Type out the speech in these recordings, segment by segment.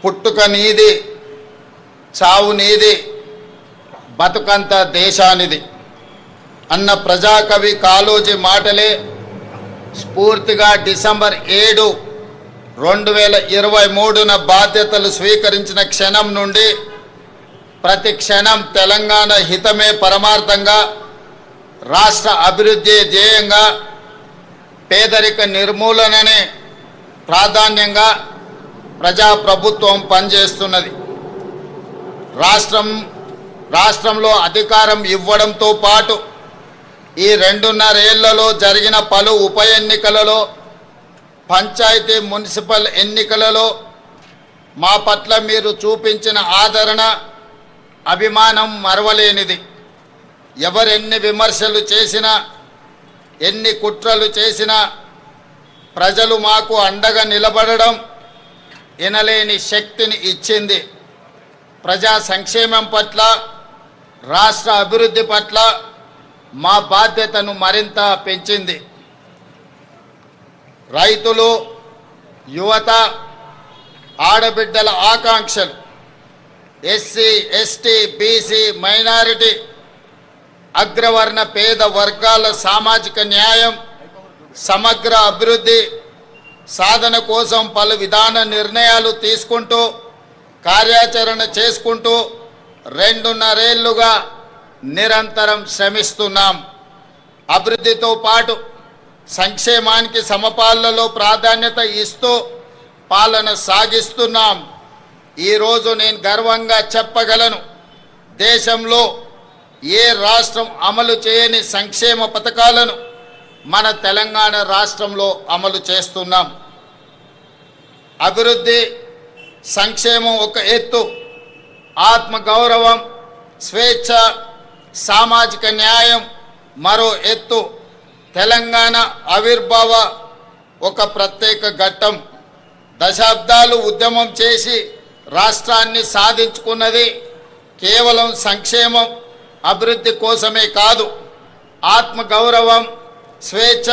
పుట్టుక నీది, చావు నీది, బతుకంత దేశానిది అన్న ప్రజాకవి కాళోజీ మాటలే స్ఫూర్తిగా డిసెంబర్ 7, 2023న బాధ్యతలు స్వీకరించిన క్షణం నుండి ప్రతి క్షణం తెలంగాణ హితమే పరమార్థంగా, రాష్ట్ర అభివృద్ధి ధ్యేయంగా, పేదరిక నిర్మూలననే ప్రాధాన్యంగా ప్రజాప్రభుత్వం పనిచేస్తున్నది. రాష్ట్రంలో అధికారం ఇవ్వడంతో పాటు ఈ 2.5 ఏళ్లలో జరిగిన పలు ఉప ఎన్నికలలో, పంచాయతీ మున్సిపల్ ఎన్నికలలో మా పట్ల మీరు చూపించిన ఆదరణ, అభిమానం మరవలేనిది. ఎవరెన్ని విమర్శలు చేసినా, ఎన్ని కుట్రలు చేసినా ప్రజలు మాకు అండగా నిలబడడం ఎనలేని శక్తిని ఇచ్చింది. ప్రజా సంక్షేమం పట్ల, రాష్ట్ర అభివృద్ధి పట్ల మా బాధ్యతను మరింత పెంచింది. రైతులు, యువత, ఆడబిడ్డల ఆకాంక్షలు, ఎస్సీ, ఎస్టీ, బీసీ, మైనారిటీ, అగ్రవర్ణ పేద వర్గాల సామాజిక న్యాయం, సమగ్ర అభివృద్ధి సాధన కోసం పలు విధాన నిర్ణయాలు తీసుకుంటూ, కార్యాచరణ చేసుకుంటూ 2.5 ఏళ్లుగా నిరంతరం శ్రమిస్తున్నాం. అభివృద్ధితో పాటు సంక్షేమానికి సమపాలలో ప్రాధాన్యత ఇస్తూ పాలన సాగిస్తున్నాం. ఈరోజు నేను గర్వంగా చెప్పగలను, దేశంలో ఏ రాష్ట్రం అమలు చేయని సంక్షేమ పథకాలను మన తెలంగాణ రాష్ట్రంలో అమలు చేస్తున్నాం. అభివృద్ధి, సంక్షేమం ఒక ఎత్తు, ఆత్మగౌరవం, స్వేచ్ఛ, సామాజిక న్యాయం మరో ఎత్తు. తెలంగాణ ఆవిర్భావ ఒక ప్రత్యేక ఘట్టం. దశాబ్దాలు ఉద్యమం చేసి రాష్ట్రాన్ని సాధించుకున్నది కేవలం సంక్షేమం, అభివృద్ధి కోసమే కాదు, ఆత్మగౌరవం, స్వేచ్ఛ,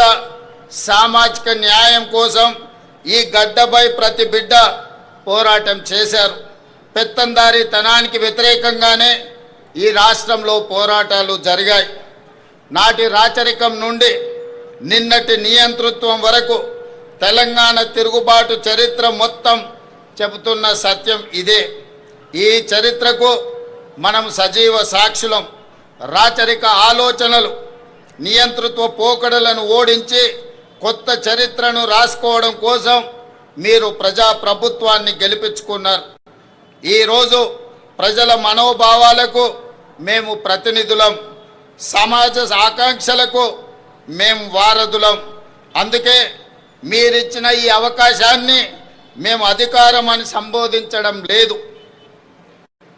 సామాజిక న్యాయం కోసం ఈ గడ్డపై ప్రతి బిడ్డ పోరాటం చేశారు. పెత్తందారీతనానికి వ్యతిరేకంగానే ఈ రాష్ట్రంలో పోరాటాలు జరిగాయి. నాటి రాచరికం నుండి నిన్నటి నియంతృత్వం వరకు తెలంగాణ తిరుగుబాటు చరిత్ర మొత్తం చెబుతున్న సత్యం ఇదే. ఈ చరిత్రకు మనం సజీవ సాక్షులం. రాచరిక ఆలోచనలు, నియంతృత్వ పోకడలను ఓడించి కొత్త చరిత్రను రాసుకోవడం కోసం మీరు ప్రజాప్రభుత్వాన్ని గెలిపించుకున్నారు. ఈరోజు ప్రజల మనోభావాలకు మేము ప్రతినిధులం, సమాజ ఆకాంక్షలకు మేము వారధులం. అందుకే మీరిచ్చిన ఈ అవకాశాన్ని మేము అధికారం అని సంబోధించడం లేదు,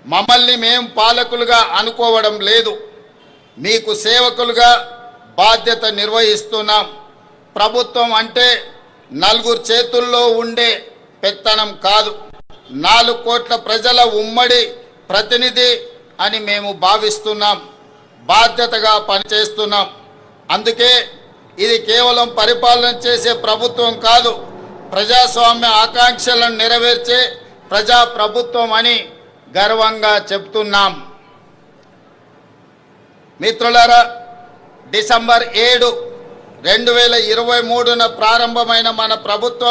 మమ్మల్ని మేము పాలకులుగా అనుకోవడం లేదు, మీకు సేవకులుగా బాధ్యత నిర్వహిస్తున్నాం. ప్రభుత్వం అంటే 4 చేతుల్లో ఉండే పెత్తనం కాదు, 4 కోట్ల ప్రజల ఉమ్మడి ప్రతినిధి అని మేము భావిస్తున్నాం, బాధ్యతగా పనిచేస్తున్నాం. అందుకే ఇది కేవలం పరిపాలన చేసే ప్రభుత్వం కాదు, ప్రజాస్వామ్య ఆకాంక్షలను నెరవేర్చే ప్రజాప్రభుత్వం అని గర్వంగా చెప్తున్నాం. మిత్రులారా, డిసెంబర్ 7, 2023న ప్రారంభమైన మన ప్రభుత్వం